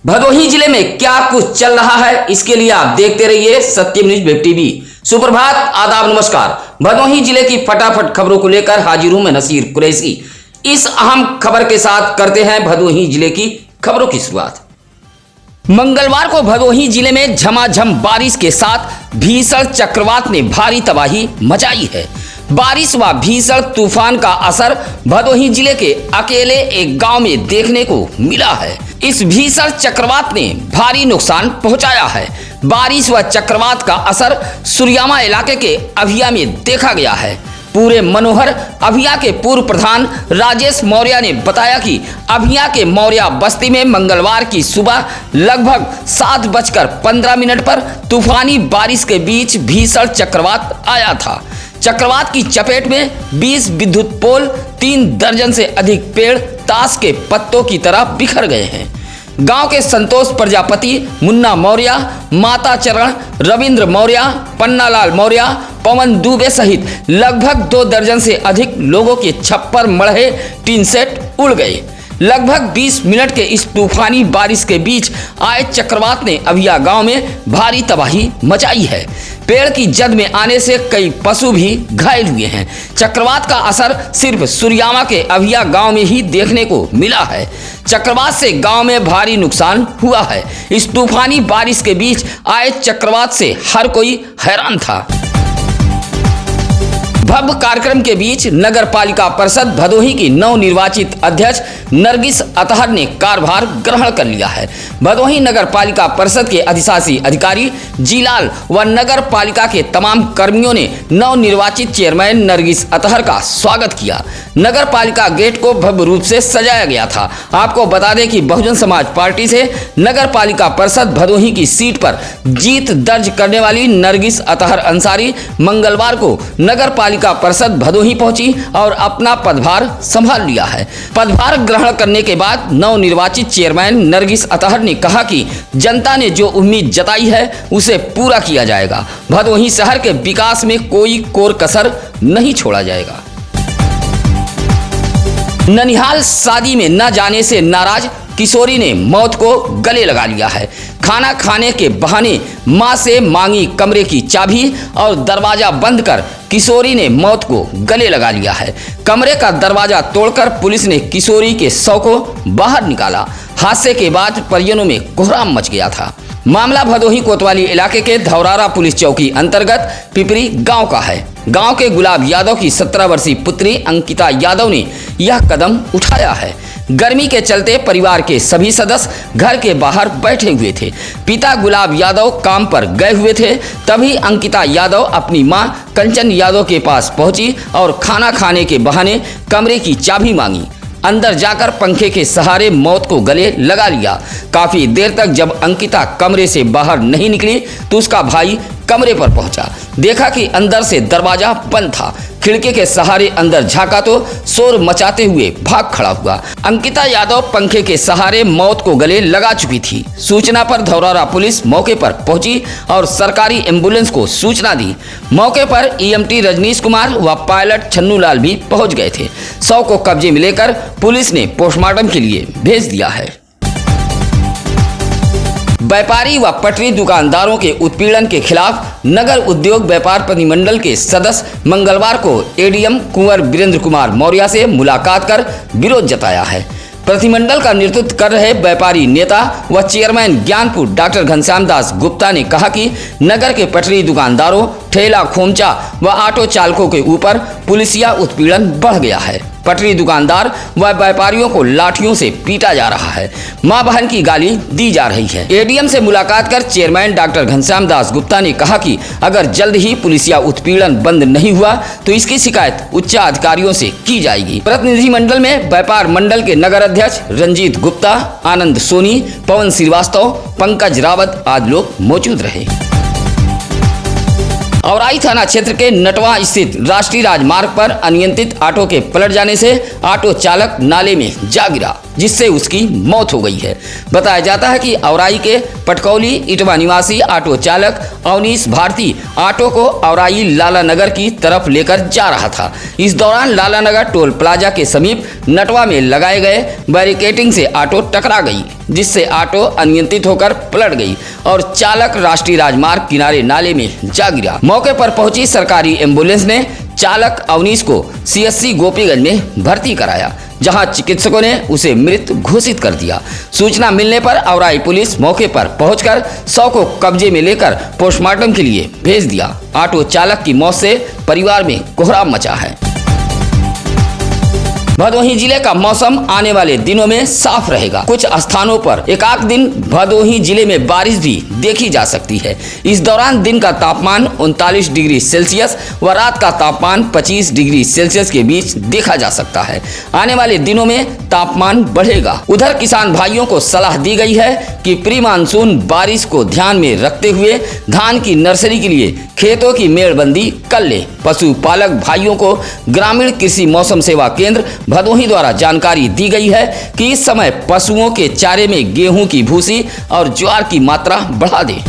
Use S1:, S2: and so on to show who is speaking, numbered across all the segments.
S1: भदोही जिले में क्या कुछ चल रहा है, इसके लिए आप देखते रहिए सत्यम न्यूज वेब टीवी। सुप्रभात, आदाब, नमस्कार। भदोही जिले की फटाफट खबरों को लेकर हाजिर हूं मैं नसीर कुरैशी। इस अहम खबर के साथ करते हैं भदोही जिले की खबरों की शुरुआत। मंगलवार को भदोही जिले में झमाझम बारिश के साथ भीषण चक्रवात ने भारी तबाही मचाई है। बारिश व भीषण तूफान का असर भदोही जिले के अकेले एक गांव में देखने को मिला है। इस भीषण चक्रवात ने भारी नुकसान पहुंचाया है। बारिश व चक्रवात का असर सुरियामा इलाके के अभिया में देखा गया है। पूरे मनोहर अभिया के पूर्व प्रधान राजेश मौर्य ने बताया कि अभिया के मौर्य बस्ती में मंगलवार की सुबह लगभग 7:15 पर तूफानी बारिश के बीच भीषण चक्रवात आया था। चक्रवात की चपेट में 20 विद्युत पोल, 3 दर्जन से अधिक पेड़ ताश के पत्तों की तरह बिखर गए हैं। गांव के संतोष प्रजापति, मुन्ना मौर्य, माता चरण, रविंद्र मौर्य, पन्नालाल मौर्य, पवन दुबे सहित लगभग 2 दर्जन से अधिक लोगों के छप्पर, मढ़े, टीन सेट उड़ गए। लगभग 20 मिनट के इस तूफानी बारिश के बीच आए चक्रवात ने अभिया गांव में भारी तबाही मचाई है। पेड़ की जद में आने से कई पशु भी घायल हुए हैं। चक्रवात का असर सिर्फ सुरियामा के अभिया गांव में ही देखने को मिला है। चक्रवात से गांव में भारी नुकसान हुआ है। इस तूफानी बारिश के बीच आए चक्रवात से हर कोई हैरान था। भव्य कार्यक्रम के बीच नगर पालिका परिषद भदोही की नवनिर्वाचित अध्यक्ष नरगिस अतहर ने कार्यभार ग्रहण कर लिया है। भदोही नगर पालिका परिषद के अधिशासी अधिकारी जीलाल व नगर पालिका के तमाम कर्मियों ने नवनिर्वाचित चेयरमैन नरगिस अतहर का स्वागत किया। नगर पालिका गेट को भव्य रूप से सजाया गया था। आपको बता दें कि बहुजन समाज पार्टी से नगर पालिका परिषद भदोही की सीट पर जीत दर्ज करने वाली नरगिस अतहर अंसारी मंगलवार को नगर पालिका परिषद भदोही पहुंची और अपना पदभार संभाल लिया है। पदभार ग्रहण करने के बाद नवनिर्वाचित चेयरमैन नरगिस अतहर ने कहा कि जनता ने जो उम्मीद जताई है उसे पूरा किया जाएगा। भदोही शहर के विकास में कोई कोर कसर नहीं छोड़ा जाएगा। ननिहाल शादी में न जाने से नाराज किशोरी ने मौत को गले लगा लिया है। खाना खाने के बहाने मां से मांगी कमरे की चाबी और दरवाजा बंद कर किशोरी ने मौत को गले लगा लिया है। कमरे का दरवाजा तोड़कर पुलिस ने किशोरी के शव को बाहर निकाला। हादसे के बाद परिजनों में कोहराम मच गया था। मामला भदोही कोतवाली इलाके के धौरारा पुलिस चौकी अंतर्गत पिपरी गांव का है। गांव के गुलाब यादव की 17 वर्षीय पुत्री अंकिता यादव ने यह कदम उठाया है। गर्मी के चलते परिवार के सभी सदस्य घर के बाहर बैठे हुए थे। पिता गुलाब यादव काम पर गए हुए थे। तभी अंकिता यादव अपनी मां कंचन यादव के पास पहुंची और खाना खाने के बहाने कमरे की चाबी मांगी। अंदर जाकर पंखे के सहारे मौत को गले लगा लिया। काफी देर तक जब अंकिता कमरे से बाहर नहीं निकली तो उसका भाई कमरे पर पहुंचा। देखा कि अंदर से दरवाजा बंद था। खिड़की के सहारे अंदर झांका तो शोर मचाते हुए भाग खड़ा हुआ। अंकिता यादव पंखे के सहारे मौत को गले लगा चुकी थी। सूचना पर धौरारा पुलिस मौके पर पहुंची और सरकारी एम्बुलेंस को सूचना दी। मौके पर ईएमटी रजनीश कुमार व पायलट छन्नूलाल भी पहुंच गए थे। शव को कब्जे में लेकर पुलिस ने पोस्टमार्टम के लिए भेज दिया है। व्यापारी व पटरी दुकानदारों के उत्पीड़न के खिलाफ नगर उद्योग व्यापार प्रतिमंडल के सदस्य मंगलवार को एडीएम कुंवर वीरेंद्र कुमार मौर्य से मुलाकात कर विरोध जताया है। प्रतिमंडल का नेतृत्व कर रहे व्यापारी नेता व चेयरमैन ज्ञानपुर डॉक्टर घनश्याम दास गुप्ता ने कहा कि नगर के पटरी दुकानदारों, ठेला खोमचा व ऑटो चालकों के ऊपर पुलिसिया उत्पीड़न बढ़ गया है। पटरी दुकानदार व व्यापारियों को लाठियों से पीटा जा रहा है। मां बहन की गाली दी जा रही है। एडीएम से मुलाकात कर चेयरमैन डॉक्टर घनश्याम दास गुप्ता ने कहा कि अगर जल्द ही पुलिसिया उत्पीड़न बंद नहीं हुआ तो इसकी शिकायत उच्च अधिकारियों से की जाएगी। प्रतिनिधिमंडल में व्यापार मंडल के नगर अध्यक्ष रंजीत गुप्ता, आनंद सोनी, पवन श्रीवास्तव, पंकज रावत आदि लोग मौजूद रहे। औराई थाना क्षेत्र के नटवा स्थित राष्ट्रीय राजमार्ग पर अनियंत्रित ऑटो के पलट जाने से ऑटो चालक नाले में जा गिरा। जिससे उसकी मौत हो गई है। बताया जाता है कि औराई के पटकौली इटवा निवासी ऑटो चालक अवनीश भारती ऑटो को औराई लाला नगर की तरफ लेकर जा रहा था। इस दौरान लाला नगर टोल प्लाजा के समीप नटवा में लगाए गए बैरिकेडिंग से ऑटो टकरा गई, जिससे ऑटो अनियंत्रित होकर पलट गई और चालक राष्ट्रीय राजमार्ग किनारे नाले में जा गिरा। मौके पर पहुंची सरकारी एम्बुलेंस ने चालक अवनीश को सीएससी गोपीगंज में भर्ती कराया, जहां चिकित्सकों ने उसे मृत घोषित कर दिया। सूचना मिलने पर औराई पुलिस मौके पर पहुंचकर शव को कब्जे में लेकर पोस्टमार्टम के लिए भेज दिया। ऑटो चालक की मौत से परिवार में कोहराम मचा है। भदोही जिले का मौसम आने वाले दिनों में साफ रहेगा। कुछ स्थानों पर एकाक दिन भदोही जिले में बारिश भी देखी जा सकती है। इस दौरान दिन का तापमान 39 डिग्री सेल्सियस व रात का तापमान 25 डिग्री सेल्सियस के बीच देखा जा सकता है। आने वाले दिनों में तापमान बढ़ेगा। उधर किसान भाइयों को सलाह दी गई है कि प्री मानसून बारिश को ध्यान में रखते हुए धान की नर्सरी के लिए खेतों की मेड़बंदी कर ले। पशुपालक भाइयों को ग्रामीण कृषि मौसम सेवा केंद्र भदोही द्वारा जानकारी दी गई है कि इस समय पशुओं के चारे में गेहूं की भूसी और ज्वार की मात्रा बढ़ा दे।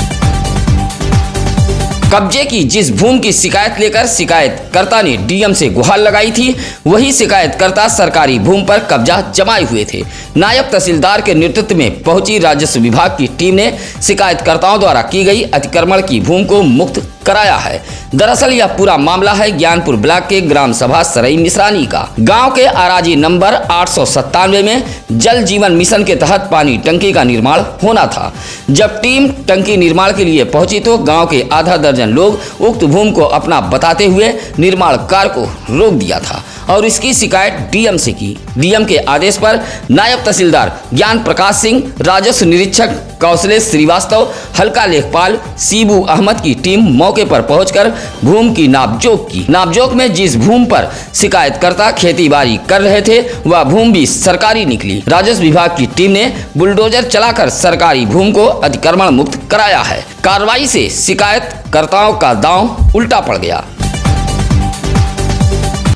S1: कब्जे की जिस भूमि की शिकायत लेकर शिकायतकर्ता ने डीएम से गुहार लगाई थी, वही शिकायतकर्ता सरकारी भूमि पर कब्जा जमाए हुए थे। नायब तहसीलदार के नेतृत्व में पहुंची राजस्व विभाग की टीम ने शिकायतकर्ताओं द्वारा की गई अतिक्रमण की भूमि को मुक्त कराया है। दरअसल यह पूरा मामला है ज्ञानपुर ब्लॉक के ग्राम सभा सरई मिश्रानी का। गांव के अराजी नंबर 897 में जल जीवन मिशन के तहत पानी टंकी का निर्माण होना था। जब टीम टंकी निर्माण के लिए पहुंची तो गांव के आधा दर्जन लोग उक्त भूमि को अपना बताते हुए निर्माण कार्य को रोक दिया था और इसकी शिकायत डीएम से की। डीएम के आदेश पर नायब तहसीलदार ज्ञान प्रकाश सिंह, राजस्व निरीक्षक कौशलेश श्रीवास्तव, हल्का लेखपाल सीबू अहमद की टीम मौके पर पहुंचकर भूमि की नापजोक की। नापजोक में जिस भूमि पर शिकायतकर्ता खेतीबाड़ी कर रहे थे वह भूमि भी सरकारी निकली। राजस्व विभाग की टीम ने बुलडोजर चलाकर सरकारी भूमि को अतिक्रमण मुक्त कराया है। कार्रवाई से शिकायतकर्ताओं का दांव उल्टा पड़ गया।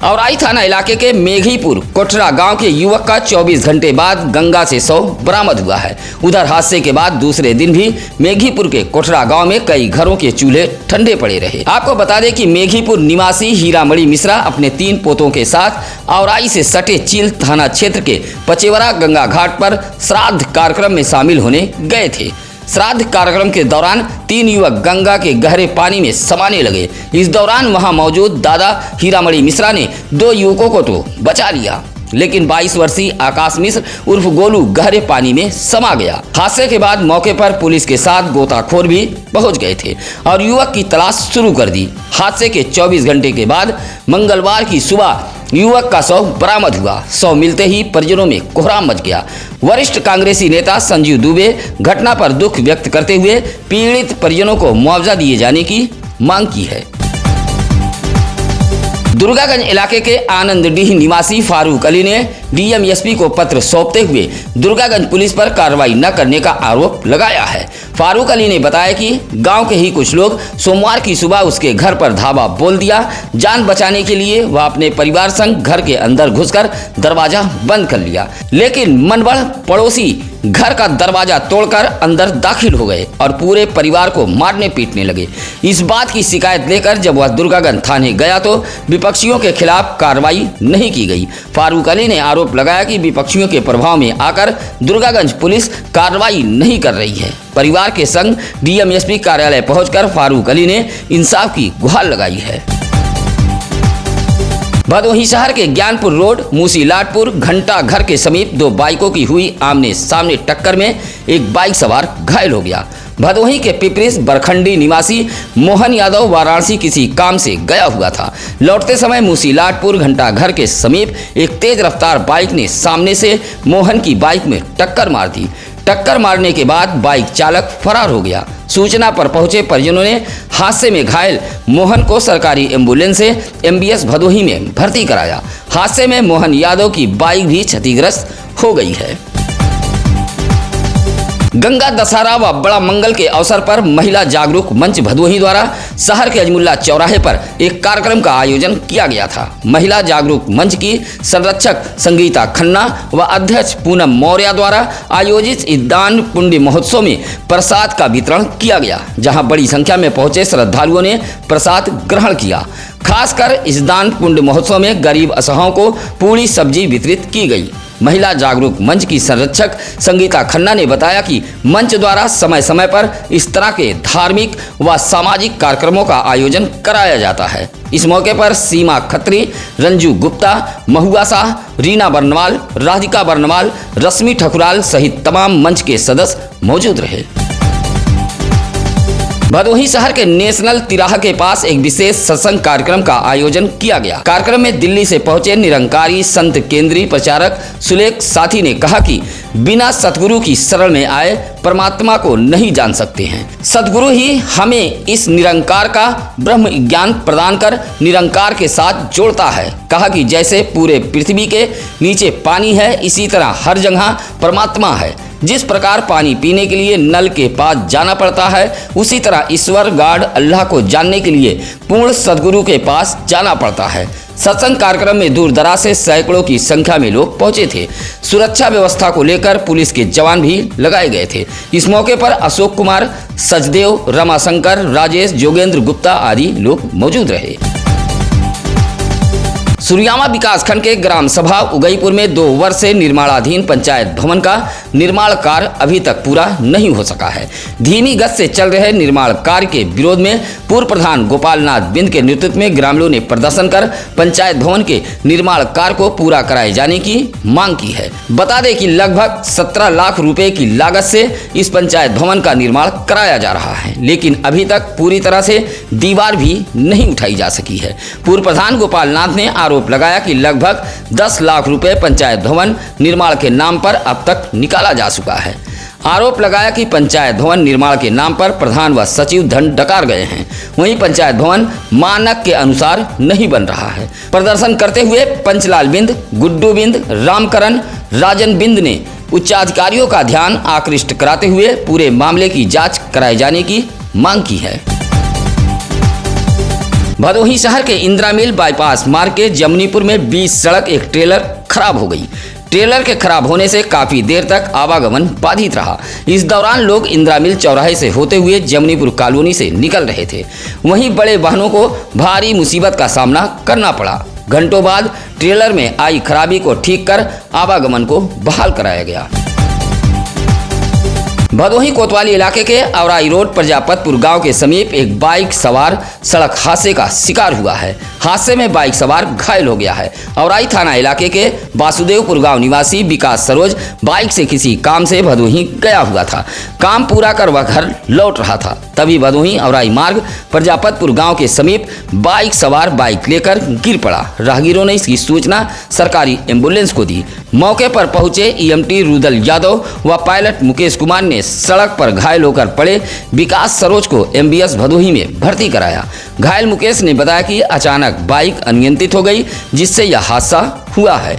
S1: औराई थाना इलाके के मेघीपुर कोठरा गांव के युवक का 24 घंटे बाद गंगा से शव बरामद हुआ है। उधर हादसे के बाद दूसरे दिन भी मेघीपुर के कोठरा गांव में कई घरों के चूल्हे ठंडे पड़े रहे। आपको बता दें कि मेघीपुर निवासी हीरामणि मिश्रा अपने 3 पोतों के साथ औराई से सटे चील थाना क्षेत्र के पचेवरा गंगा घाट पर श्राद्ध कार्यक्रम में शामिल होने गए थे। श्राद्ध कार्यक्रम के दौरान 3 युवक गंगा के गहरे पानी में समाने लगे। इस दौरान वहां मौजूद दादा हीरामणि मिश्रा ने 2 युवकों को तो बचा लिया, लेकिन 22 वर्षीय आकाश मिश्र उर्फ गोलू गहरे पानी में समा गया। हादसे के बाद मौके पर पुलिस के साथ गोताखोर भी पहुंच गए थे और युवक की तलाश शुरू कर दी। हादसे के 24 घंटे के बाद मंगलवार की सुबह युवक का शव बरामद हुआ। शव मिलते ही परिजनों में कोहराम मच गया। वरिष्ठ कांग्रेसी नेता संजीव दुबे घटना पर दुख व्यक्त करते हुए पीड़ित परिजनों को मुआवजा दिए जाने की मांग की है। दुर्गागंज इलाके के आनंदडीह निवासी फारूक अली ने डीएम एसपी को पत्र सौंपते हुए दुर्गागंज पुलिस पर कार्रवाई न करने का आरोप लगाया है। फारूक अली ने बताया कि गांव के ही कुछ लोग सोमवार की सुबह उसके घर पर धावा बोल दिया। जान बचाने के लिए वह अपने परिवार संग घर के अंदर घुसकर दरवाजा बंद कर लिया, लेकिन मनबढ़ पड़ोसी घर का दरवाजा तोड़कर अंदर दाखिल हो गए और पूरे परिवार को मारने पीटने लगे। इस बात की शिकायत लेकर जब वह दुर्गागंज थाने गया तो विपक्षियों के खिलाफ कार्रवाई नहीं की गई। फारूक अली ने आरोप लगाया कि विपक्षियों के प्रभाव में आकर दुर्गागंज पुलिस कार्रवाई नहीं कर रही है। परिवार के संग डीएम एसपी कार्यालय पहुंचकर फारूक अली ने इंसाफ की गुहार लगाई है। भदोही शहर के ज्ञानपुर रोड मूसी लाटपुर घंटा घर के समीप 2 बाइकों की हुई आमने सामने टक्कर में एक बाइक सवार घायल हो गया। भदोही के पिपरिस बरखंडी निवासी मोहन यादव वाराणसी किसी काम से गया हुआ था। लौटते समय मूसी लाटपुर घंटा घर के समीप एक तेज रफ्तार बाइक ने सामने से मोहन की बाइक में टक्कर मार दी। टक्कर मारने के बाद बाइक चालक फरार हो गया। सूचना पर पहुंचे परिजनों ने हादसे में घायल मोहन को सरकारी एम्बुलेंस से एमबीएस भदोही में भर्ती कराया। हादसे में मोहन यादव की बाइक भी क्षतिग्रस्त हो गई है। गंगा दशहरा व बड़ा मंगल के अवसर पर महिला जागरूक मंच भदोही द्वारा शहर के अजमुल्ला चौराहे पर एक कार्यक्रम का आयोजन किया गया था। महिला जागरूक मंच की संरक्षक संगीता खन्ना व अध्यक्ष पूनम मौर्य द्वारा आयोजित इस दान पुण्य महोत्सव में प्रसाद का वितरण किया गया, जहां बड़ी संख्या में पहुंचे श्रद्धालुओं ने प्रसाद ग्रहण किया। खासकर इस दान पुण्य महोत्सव में गरीब असहायों को पूरी सब्जी वितरित की गई। महिला जागरूक मंच की संरक्षक संगीता खन्ना ने बताया कि मंच द्वारा समय समय पर इस तरह के धार्मिक व सामाजिक कार्यक्रमों का आयोजन कराया जाता है। इस मौके पर सीमा खत्री, रंजू गुप्ता, महुआ शाह, रीना बर्नवाल, राधिका बर्नवाल, रश्मि ठकुराल सहित तमाम मंच के सदस्य मौजूद रहे। भदोही शहर के नेशनल तिराहा के पास एक विशेष सत्संग कार्यक्रम का आयोजन किया गया। कार्यक्रम में दिल्ली से पहुंचे निरंकारी संत केंद्रीय प्रचारक सुलेख साथी ने कहा कि बिना सतगुरु की शरण में आए परमात्मा को नहीं जान सकते हैं। सतगुरु ही हमें इस निरंकार का ब्रह्म ज्ञान प्रदान कर निरंकार के साथ जोड़ता है। कहा कि जैसे पूरे पृथ्वी के नीचे पानी है, इसी तरह हर जगह परमात्मा है। जिस प्रकार पानी पीने के लिए नल के पास जाना पड़ता है, उसी तरह ईश्वर गॉड अल्लाह को जानने के लिए पूर्ण सद्गुरु के पास जाना पड़ता है। सत्संग कार्यक्रम में दूर दराज से सैकड़ों की संख्या में लोग पहुंचे थे। सुरक्षा व्यवस्था को लेकर पुलिस के जवान भी लगाए गए थे। इस मौके पर अशोक कुमार, सचदेव, रमाशंकर, राजेश, जोगेंद्र गुप्ता आदि लोग मौजूद रहे। सुरियामा विकासखंड के ग्राम सभा उगईपुर में 2 वर्ष से निर्माणाधीन पंचायत भवन का निर्माण कार्य अभी तक पूरा नहीं हो सका है। धीमी गति से चल रहे निर्माण कार्य के विरोध में पूर्व प्रधान गोपालनाथ बिंद के नेतृत्व में ग्रामीणों ने प्रदर्शन कर पंचायत भवन के निर्माण कार्य को पूरा कराए जाने की मांग की है। बता दें कि लगभग 17 लाख रुपए की लागत से इस पंचायत भवन का निर्माण कराया जा रहा है, लेकिन अभी तक पूरी तरह से दीवार भी नहीं उठाई जा सकी है। पूर्व प्रधान गोपालनाथ ने आरोप लगाया कि लगभग 10 लाख रुपए पंचायत भवन निर्माण के नाम पर अब तक निकाला जा चुका है। आरोप लगाया कि पंचायत भवन निर्माण के नाम पर प्रधान व सचिव धन डकार गए हैं। वहीं पंचायत भवन मानक के अनुसार नहीं बन रहा है। प्रदर्शन करते हुए पंचलाल बिंद, गुड्डू बिंद, रामकरण, राजन बिंद ने उच्चाधिकारियों का ध्यान आकृष्ट कराते हुए पूरे मामले की जांच कराए जाने की मांग की है। भदोही शहर के इंदिरा मिल बाईपास मार्ग के जमुनीपुर में बीच सड़क एक ट्रेलर खराब हो गई। ट्रेलर के खराब होने से काफी देर तक आवागमन बाधित रहा। इस दौरान लोग इंदिरा मिल चौराहे से होते हुए जमुनीपुर कॉलोनी से निकल रहे थे। वहीं बड़े वाहनों को भारी मुसीबत का सामना करना पड़ा। घंटों बाद ट्रेलर में आई खराबी को ठीक कर आवागमन को बहाल कराया गया। भदोही कोतवाली इलाके के औराई रोड प्रजापतपुर गांव के समीप एक बाइक सवार सड़क हादसे का शिकार हुआ है। हादसे में बाइक सवार घायल हो गया है। औराई थाना इलाके के वासुदेवपुर गांव निवासी विकास सरोज बाइक से किसी काम से भदोही गया हुआ था। काम पूरा कर वह घर लौट रहा था, तभी भदोही औराई मार्ग प्रजापतपुर गांव के समीप बाइक सवार बाइक लेकर गिर पड़ा। राहगीरों ने इसकी सूचना सरकारी एम्बुलेंस को दी। मौके पर पहुंचे ईएमटी रुदल यादव व पायलट मुकेश कुमार ने सड़क पर घायल होकर पड़े विकास सरोज को एमबीएस भदोही में भर्ती कराया। घायल मुकेश ने बताया कि अचानक बाइक अनियंत्रित हो गई, जिससे यह हादसा हुआ है।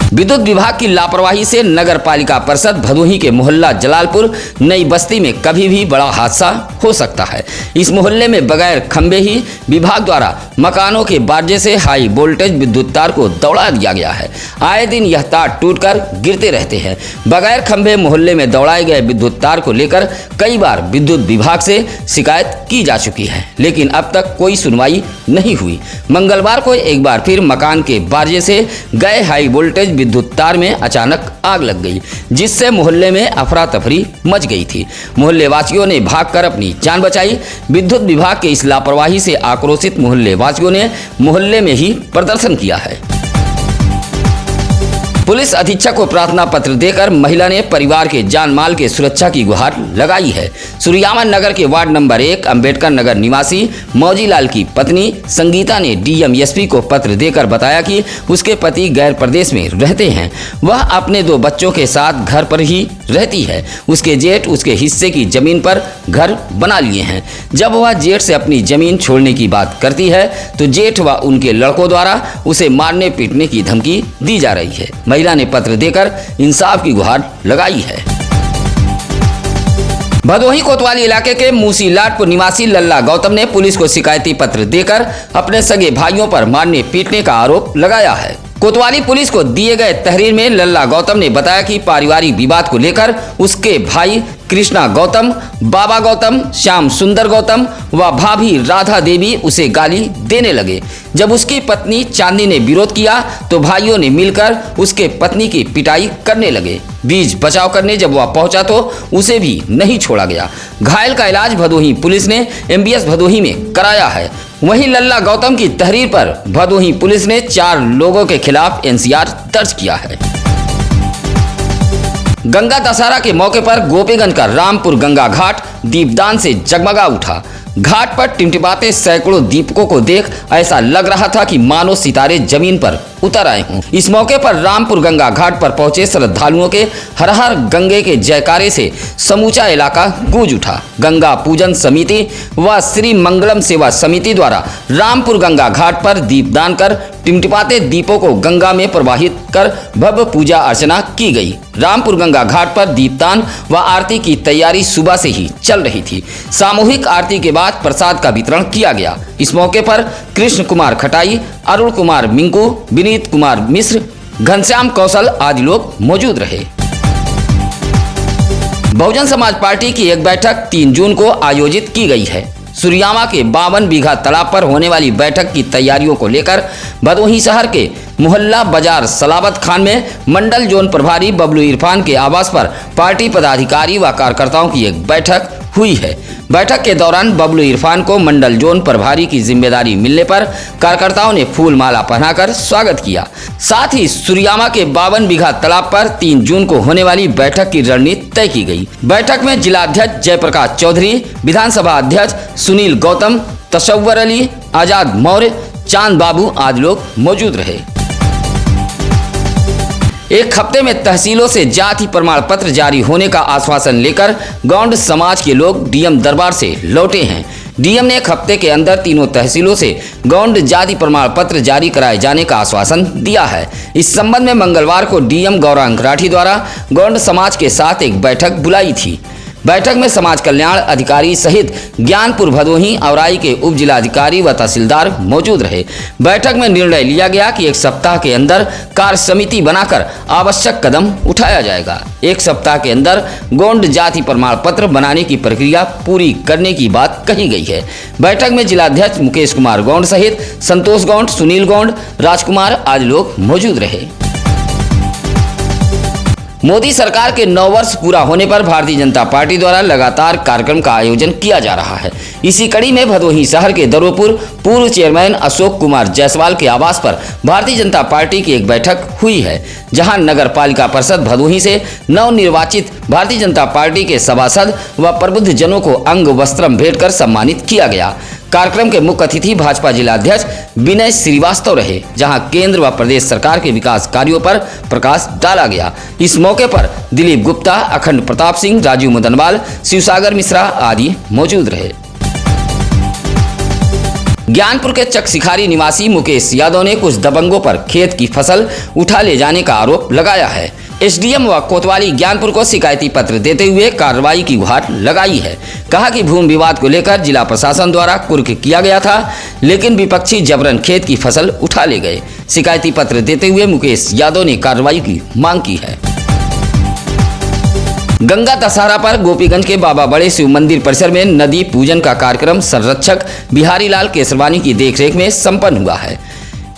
S1: विद्युत विभाग की लापरवाही से नगर पालिका परिषद भदोही के मोहल्ला जलालपुर नई बस्ती में कभी भी बड़ा हादसा हो सकता है। इस मोहल्ले में बगैर खंभे ही विभाग द्वारा मकानों के बारजे से हाई वोल्टेज विद्युत तार को दौड़ा दिया गया है। आए दिन यह तार टूटकर गिरते रहते हैं। बगैर खंभे मोहल्ले में दौड़ाए गए विद्युत तार को लेकर कई बार विद्युत विभाग से शिकायत की जा चुकी है, लेकिन अब तक कोई सुनवाई नहीं हुई। मंगलवार को एक बार फिर मकान के बारजे से गए हाई वोल्टेज विद्युत तार में अचानक आग लग गई, जिससे मोहल्ले में अफरा तफरी मच गई थी। मोहल्ले वासियों ने भागकर अपनी जान बचाई। विद्युत विभाग के इस लापरवाही से आक्रोशित मोहल्ले वासियों ने मोहल्ले में ही प्रदर्शन किया है। पुलिस अधीक्षक को प्रार्थना पत्र देकर महिला ने परिवार के जान माल के सुरक्षा की गुहार लगाई है। सुरियामा नगर के वार्ड नंबर 1 अंबेडकर नगर निवासी मौजीलाल की पत्नी संगीता ने डीएम एसपी को पत्र देकर बताया कि उसके पति गैर प्रदेश में रहते हैं। वह अपने 2 बच्चों के साथ घर पर ही रहती है। उसके जेठ उसके हिस्से की जमीन पर घर बना लिए हैं। जब वह जेठ से अपनी जमीन छोड़ने की बात करती है तो जेठ व उनके लड़कों द्वारा उसे मारने पीटने की धमकी दी जा रही है। महिला ने पत्र देकर इंसाफ की गुहार लगाई है। भदोही कोतवाली इलाके के मूसी लाटपुर निवासी लल्ला गौतम ने पुलिस को शिकायती पत्र देकर अपने सगे भाइयों पर मारने पीटने का आरोप लगाया है। कोतवाली पुलिस को दिए गए तहरीर में लल्ला गौतम ने बताया कि पारिवारिक विवाद को लेकर उसके भाई कृष्णा गौतम, बाबा गौतम, श्याम सुंदर गौतम व भाभी राधा देवी उसे गाली देने लगे। जब उसकी पत्नी चांदी ने विरोध किया तो भाइयों ने मिलकर उसके पत्नी की पिटाई करने लगे। बीच बचाव करने जब वह पहुंचा तो उसे भी नहीं छोड़ा गया। घायल का इलाज भदोही पुलिस ने MBS भदोही में कराया है। वहीं लल्ला गौतम की तहरीर पर भदोही पुलिस ने 4 लोगों के खिलाफ NCR दर्ज किया है। गंगा दशहरा के मौके पर गोपीगंज का रामपुर गंगा घाट दीपदान से जगमगा उठा। घाट पर टिमटिमाते सैकड़ों दीपकों को देख ऐसा लग रहा था कि मानो सितारे जमीन पर उतर आए हों। इस मौके पर रामपुर गंगा घाट पर पहुंचे श्रद्धालुओं के हर हर गंगे के जयकारे से समूचा इलाका गूंज उठा। गंगा पूजन समिति व श्री मंगलम सेवा समिति द्वारा रामपुर गंगा घाट पर दीपदान कर टिमटिमाते दीपों को गंगा में प्रवाहित कर भव्य पूजा अर्चना की गई। रामपुर गंगा घाट पर दीपदान व आरती की तैयारी सुबह से ही चल रही थी। सामूहिक आरती के बाद प्रसाद का वितरण किया गया। इस मौके पर कृष्ण कुमार खटाई, अरुण कुमार मिंकू, विनीत कुमार मिश्र, घनश्याम कौशल आदि लोग मौजूद रहे। बहुजन समाज पार्टी की एक बैठक 3 जून को आयोजित की गई है। सुरियामा के 52 बीघा तालाब पर होने वाली बैठक की तैयारियों को लेकर भदोही शहर के मोहल्ला बाजार सलाबत खान में मंडल जोन प्रभारी बबलू इरफान के आवास पर पार्टी पदाधिकारी व कार्यकर्ताओं की एक बैठक हुई है। बैठक के दौरान बबलू इरफान को मंडल जोन प्रभारी की जिम्मेदारी मिलने पर कार्यकर्ताओं ने फूल माला पहनाकर स्वागत किया। साथ ही सुरियामा के 52 बीघा तालाब पर 3 जून को होने वाली बैठक की रणनीति तय की गई। बैठक में जिलाध्यक्ष जयप्रकाश चौधरी, विधानसभा अध्यक्ष सुनील गौतम, तशव्वर अली, आजाद मौर्य, चांद बाबू आदि लोग मौजूद रहे। एक हफ्ते में तहसीलों से जाति प्रमाण पत्र जारी होने का आश्वासन लेकर गौंड समाज के लोग डीएम दरबार से लौटे हैं। डीएम ने एक हफ्ते के अंदर तीनों तहसीलों से गौंड जाति प्रमाण पत्र जारी कराए जाने का आश्वासन दिया है। इस संबंध में मंगलवार को डीएम गौरांग राठी द्वारा गौंड समाज के साथ एक बैठक बुलाई थी। बैठक में समाज कल्याण अधिकारी सहित ज्ञानपुर, भदोही, औराई के उप जिलाधिकारी व तहसीलदार मौजूद रहे। बैठक में निर्णय लिया गया कि 1 सप्ताह के अंदर कार्य समिति बनाकर आवश्यक कदम उठाया जाएगा। 1 सप्ताह के अंदर गौंड जाति प्रमाण पत्र बनाने की प्रक्रिया पूरी करने की बात कही गई है। बैठक में जिलाध्यक्ष मुकेश कुमार गौंड सहित संतोष गौंड, सुनील गौंड, राजकुमार आदि लोग मौजूद रहे। मोदी सरकार के 9 वर्ष पूरा होने पर भारतीय जनता पार्टी द्वारा लगातार कार्यक्रम का आयोजन किया जा रहा है। इसी कड़ी में भदोही शहर के दरोपुर पूर्व चेयरमैन अशोक कुमार जायसवाल के आवास पर भारतीय जनता पार्टी की एक बैठक हुई है, जहां नगर पालिका परिषद भदोही से नवनिर्वाचित भारतीय जनता पार्टी के सभासद व प्रबुद्ध जनों को अंग वस्त्रम भेंट कर सम्मानित किया गया। कार्यक्रम के मुख्य अतिथि भाजपा जिलाध्यक्ष विनय श्रीवास्तव रहे, जहां केंद्र व प्रदेश सरकार के विकास कार्यों पर प्रकाश डाला गया। इस मौके पर दिलीप गुप्ता, अखंड प्रताप सिंह, राजीव मदनवाल, शिवसागर मिश्रा आदि मौजूद रहे। ज्ञानपुर के चक शिखारी निवासी मुकेश यादव ने कुछ दबंगों पर खेत की फसल उठा ले जाने का आरोप लगाया है। एसडीएम व कोतवाली ज्ञानपुर को शिकायती पत्र देते हुए कार्रवाई की गुहार लगाई है। कहा कि भूमि विवाद को लेकर जिला प्रशासन द्वारा कुर्क किया गया था, लेकिन विपक्षी जबरन खेत की फसल उठा ले गए। शिकायती पत्र देते हुए मुकेश यादव ने कार्रवाई की मांग की है। गंगा दशहरा पर गोपीगंज के बाबा बड़े शिव मंदिर परिसर में नदी पूजन का कार्यक्रम संरक्षक बिहारी लाल केसरवानी की देखरेख में संपन्न हुआ है।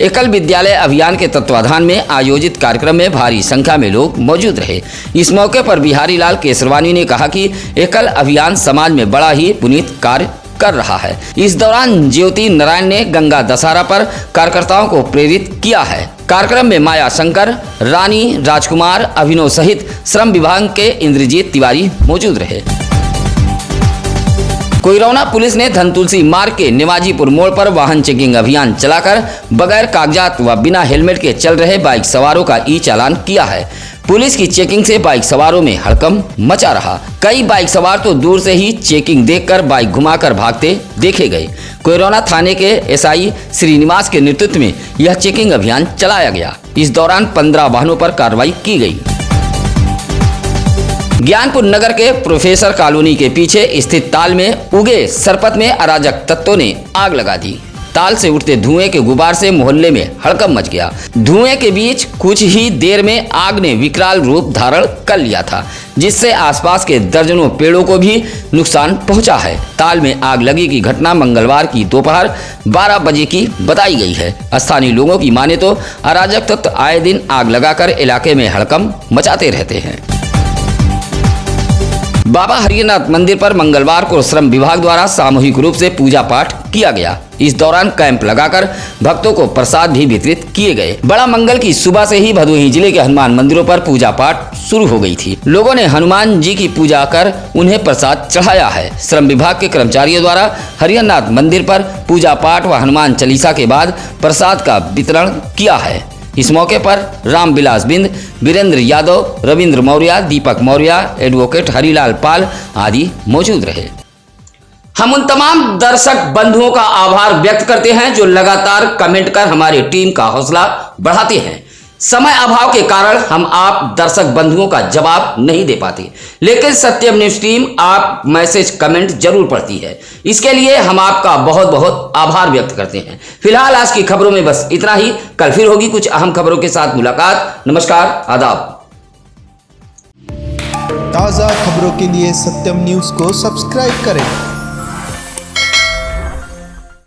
S1: एकल विद्यालय अभियान के तत्वाधान में आयोजित कार्यक्रम में भारी संख्या में लोग मौजूद रहे। इस मौके पर बिहारी लाल केसरवानी ने कहा कि एकल अभियान समाज में बड़ा ही पुनीत कार्य कर रहा है। इस दौरान ज्योति नारायण ने गंगा दशहरा पर कार्यकर्ताओं को प्रेरित किया है। कार्यक्रम में माया शंकर, रानी, राजकुमार, अभिनव सहित श्रम विभाग के इंद्रजीत तिवारी मौजूद रहे। कोइरौना पुलिस ने धनतुलसी मार्ग के निवाजीपुर मोड़ पर वाहन चेकिंग अभियान चलाकर बगैर कागजात व बिना हेलमेट के चल रहे बाइक सवारों का ई चालान किया है। पुलिस की चेकिंग से बाइक सवारों में हड़कंप मचा रहा। कई बाइक सवार तो दूर से ही चेकिंग देखकर बाइक घुमाकर भागते देखे गए। कोइरौना थाने के एसआई श्रीनिवास के नेतृत्व में यह चेकिंग अभियान चलाया गया। इस दौरान 15 वाहनों पर कार्रवाई की गई। ज्ञानपुर नगर के प्रोफेसर कॉलोनी के पीछे स्थित ताल में उगे सरपत में अराजक तत्वों ने आग लगा दी। ताल से उठते धुएं के गुबार से मोहल्ले में हड़कंप मच गया। धुएं के बीच कुछ ही देर में आग ने विकराल रूप धारण कर लिया था, जिससे आसपास के दर्जनों पेड़ों को भी नुकसान पहुंचा है। ताल में आग लगी की घटना मंगलवार की दोपहर 12 बजे की बताई गई है। स्थानीय लोगों की माने तो अराजक तत्व आए दिन आग लगाकर इलाके में हड़कंप मचाते रहते हैं। बाबा हरिनाथ मंदिर पर मंगलवार को श्रम विभाग द्वारा सामूहिक रूप से पूजा पाठ किया गया। इस दौरान कैंप लगाकर भक्तों को प्रसाद भी वितरित किए गए। बड़ा मंगल की सुबह से ही भदोही जिले के हनुमान मंदिरों पर पूजा पाठ शुरू हो गई थी। लोगों ने हनुमान जी की पूजा कर उन्हें प्रसाद चढ़ाया है। श्रम विभाग के कर्मचारियों द्वारा हरिनाथ मंदिर पर पूजा पाठ व हनुमान चालीसा के बाद प्रसाद का वितरण किया है। इस मौके पर रामविलास बिंद, वीरेंद्र यादव, रविंद्र मौर्य, दीपक मौर्य, एडवोकेट हरिलाल पाल आदि मौजूद रहे। हम उन तमाम दर्शक बंधुओं का आभार व्यक्त करते हैं जो लगातार कमेंट कर हमारी टीम का हौसला बढ़ाते हैं। समय अभाव के कारण हम आप दर्शक बंधुओं का जवाब नहीं दे पाते, लेकिन सत्यम न्यूज टीम आप मैसेज कमेंट जरूर पढ़ती है। इसके लिए हम आपका बहुत बहुत आभार व्यक्त करते हैं। फिलहाल आज की खबरों में बस इतना ही। कल फिर होगी कुछ अहम खबरों के साथ मुलाकात। नमस्कार, आदाब।
S2: ताज़ा खबरों के लिए सत्यम न्यूज को सब्सक्राइब करें